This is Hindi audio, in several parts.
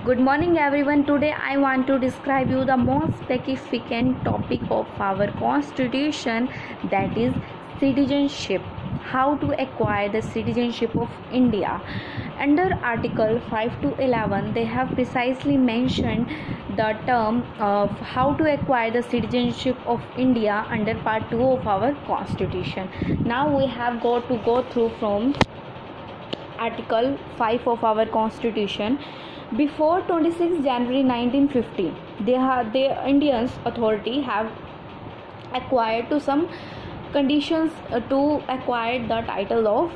Good morning everyone. Today I want to describe you the most significant topic of our constitution, that is citizenship. How to acquire the citizenship of India. Under Article 5 to 11 they have precisely mentioned the term of how to acquire the citizenship of India under part 2 of our constitution. Now we have got to go through from Article 5 of our constitution. Before 26 January 1950, the Indian authority have acquired to some conditions to acquire the title of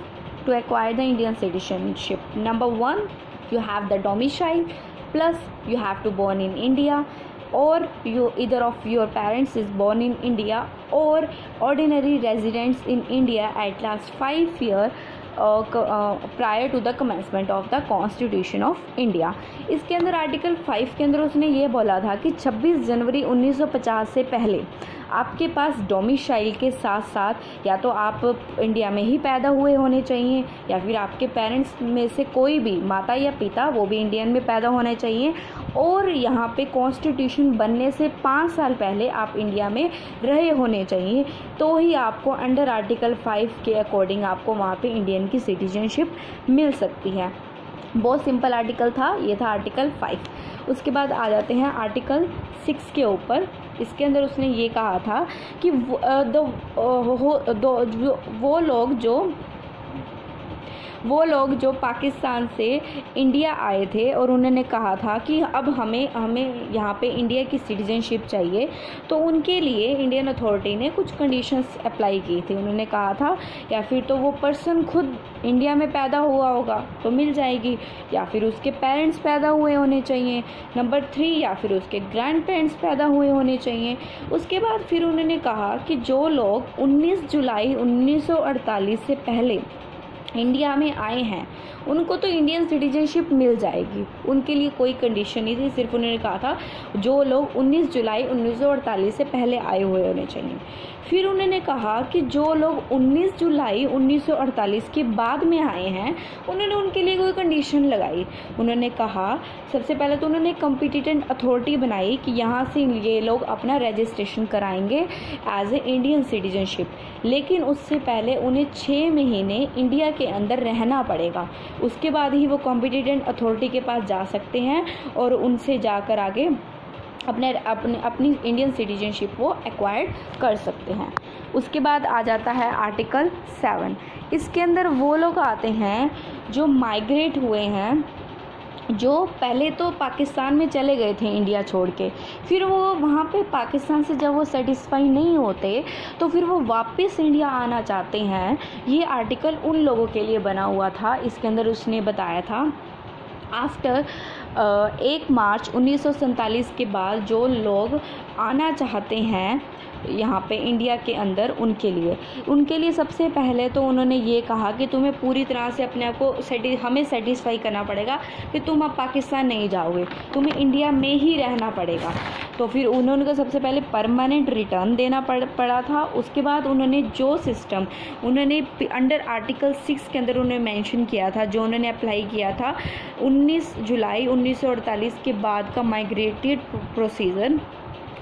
to acquire the Indian citizenship. Number 1, you have the domicile, plus you have to born in India, or you either of your parents is born in India, or ordinary residents in India at last 5 years prior to the commencement of the constitution of India. इसके अंदर आर्टिकल 5 के अंदर उसने ये बोला था कि 26 जनवरी 1950 से पहले आपके पास डोमिसाइल के साथ साथ या तो आप इंडिया में ही पैदा हुए होने चाहिए, या फिर आपके पेरेंट्स में से कोई भी माता या पिता वो भी इंडियन में पैदा होने चाहिए, और यहाँ पे कॉन्स्टिट्यूशन बनने से 5 साल पहले आप इंडिया में रहे होने चाहिए, तो ही आपको अंडर आर्टिकल 5 के अकॉर्डिंग आपको वहाँ पे इंडियन की सिटीजनशिप मिल सकती है. बहुत सिंपल आर्टिकल था, ये था आर्टिकल 5. उसके बाद आ जाते हैं आर्टिकल 6 के ऊपर. इसके अंदर उसने ये कहा था कि वो लोग जो पाकिस्तान से इंडिया आए थे और उन्होंने कहा था कि अब हमें यहाँ पे इंडिया की सिटीजनशिप चाहिए, तो उनके लिए इंडियन अथॉरिटी ने कुछ कंडीशंस अप्लाई की थी. उन्होंने कहा था या फिर तो वो पर्सन खुद इंडिया में पैदा हुआ होगा तो मिल जाएगी, या फिर उसके पेरेंट्स पैदा हुए होने चाहिए. नंबर 3, या फिर उसके ग्रैंड पेरेंट्स पैदा हुए होने चाहिए. उसके बाद फिर उन्होंने कहा कि जो लोग 19 जुलाई 1948 से पहले इंडिया में आए हैं उनको तो इंडियन सिटीजनशिप मिल जाएगी, उनके लिए कोई कंडीशन नहीं थी. सिर्फ उन्होंने कहा था जो लोग 19 जुलाई 1948 से पहले आए हुए होने चाहिए. फिर उन्होंने कहा कि जो लोग 19 जुलाई 1948 के बाद में आए हैं उन्होंने उनके लिए कोई कंडीशन लगाई. उन्होंने कहा सबसे पहले तो उन्होंने कॉम्पिटिटेंट अथॉरिटी बनाई कि यहाँ से ये लोग अपना रजिस्ट्रेशन कराएंगे एज ए इंडियन सिटीजनशिप, लेकिन उससे पहले उन्हें 6 महीने इंडिया के अंदर रहना पड़ेगा. उसके बाद ही वो कॉम्पिटिटेंट अथॉरिटी के पास जा सकते हैं और उनसे जाकर आगे अपनी इंडियन सिटीजनशिप वो एक्वायर्ड कर सकते हैं. उसके बाद आ जाता है आर्टिकल 7. इसके अंदर वो लोग आते हैं जो माइग्रेट हुए हैं, जो पहले तो पाकिस्तान में चले गए थे इंडिया छोड़ के, फिर वो वहाँ पे पाकिस्तान से जब वो सेटिस्फाई नहीं होते तो फिर वो वापस इंडिया आना चाहते हैं. ये आर्टिकल उन लोगों के लिए बना हुआ था. इसके अंदर उसने बताया था आफ्टर 1 मार्च 1947 के बाद जो लोग आना चाहते हैं यहाँ पे इंडिया के अंदर उनके लिए सबसे पहले तो उन्होंने ये कहा कि तुम्हें पूरी तरह से अपने आप को हमें सेटिस्फाई करना पड़ेगा कि तुम अब पाकिस्तान नहीं जाओगे, तुम्हें इंडिया में ही रहना पड़ेगा. तो फिर उन्होंने सबसे पहले परमानेंट रिटर्न देना पड़ा था. उसके बाद उन्होंने जो सिस्टम उन्होंने अंडर आर्टिकल 6 के अंदर उन्होंने मेंशन किया था, जो उन्होंने अप्लाई किया था 19 जुलाई 1948 के बाद का माइग्रेटेड प्रोसीजर,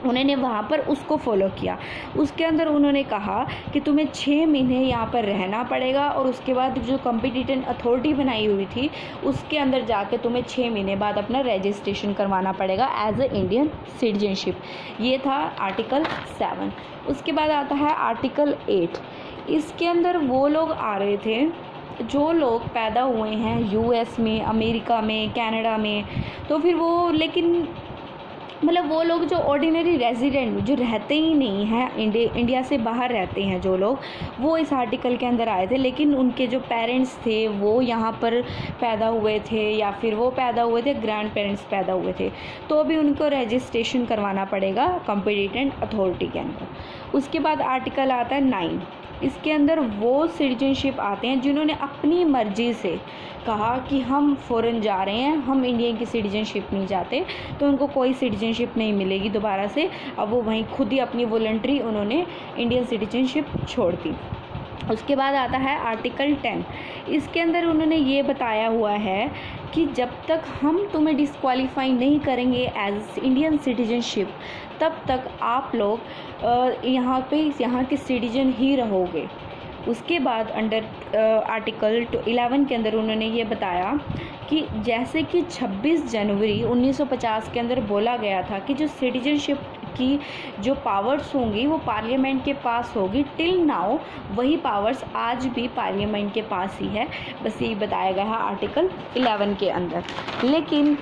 उन्होंने वहाँ पर उसको फॉलो किया. उसके अंदर उन्होंने कहा कि तुम्हें 6 महीने यहाँ पर रहना पड़ेगा, और उसके बाद जो कॉम्पिटिटेंट अथॉरिटी बनाई हुई थी उसके अंदर जाके तुम्हें 6 महीने बाद अपना रजिस्ट्रेशन करवाना पड़ेगा एज ए इंडियन सिटीजनशिप. ये था आर्टिकल 7. उसके बाद आता है आर्टिकल 8. इसके अंदर वो लोग आ रहे थे जो लोग पैदा हुए हैं US में, अमेरिका में, कनाडा में, तो फिर वो लेकिन मतलब वो लोग जो ऑर्डिनरी रेजिडेंट जो रहते ही नहीं हैं इंडिया से बाहर रहते हैं जो लोग, वो इस आर्टिकल के अंदर आए थे, लेकिन उनके जो पेरेंट्स थे वो यहाँ पर पैदा हुए थे या फिर वो पैदा हुए थे, ग्रैंड पेरेंट्स पैदा हुए थे, तो भी उनको रजिस्ट्रेशन करवाना पड़ेगा कॉम्पिटिटेंट अथॉरिटी के अंदर. उसके बाद आर्टिकल आता है 9. इसके अंदर वो सिटीजनशिप आते हैं जिन्होंने अपनी मर्जी से कहा कि हम फ़ॉरेन जा रहे हैं, हम इंडियन की सिटीजनशिप नहीं चाहते, तो उनको कोई सिटीजनशिप नहीं मिलेगी दोबारा से. अब वो वहीं खुद ही अपनी वॉलंटरी उन्होंने इंडियन सिटीजनशिप छोड़ दी. उसके बाद आता है आर्टिकल 10। इसके अंदर उन्होंने ये बताया हुआ है कि जब तक हम तुम्हें डिस्क्वालीफाई नहीं करेंगे एज इंडियन सिटीजनशिप, तब तक आप लोग यहाँ के सिटीजन ही रहोगे। उसके बाद अंडर आर्टिकल 11 के अंदर उन्होंने ये बताया कि जैसे कि 26 जनवरी 1950 के अंदर बोला गया था कि जो सिटीजनशिप की जो पावर्स होंगी वो पार्लियामेंट के पास होगी, टिल नाउ वही पावर्स आज भी पार्लियामेंट के पास ही है। बस यही बताया गया है आर्टिकल 11 के अंदर। लेकिन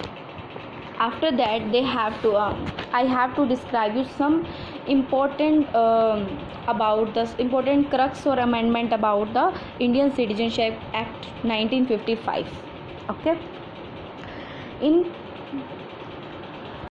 after that they have to I have to describe you some important about the important crux or amendment about the Indian Citizenship Act 1955. Okay, in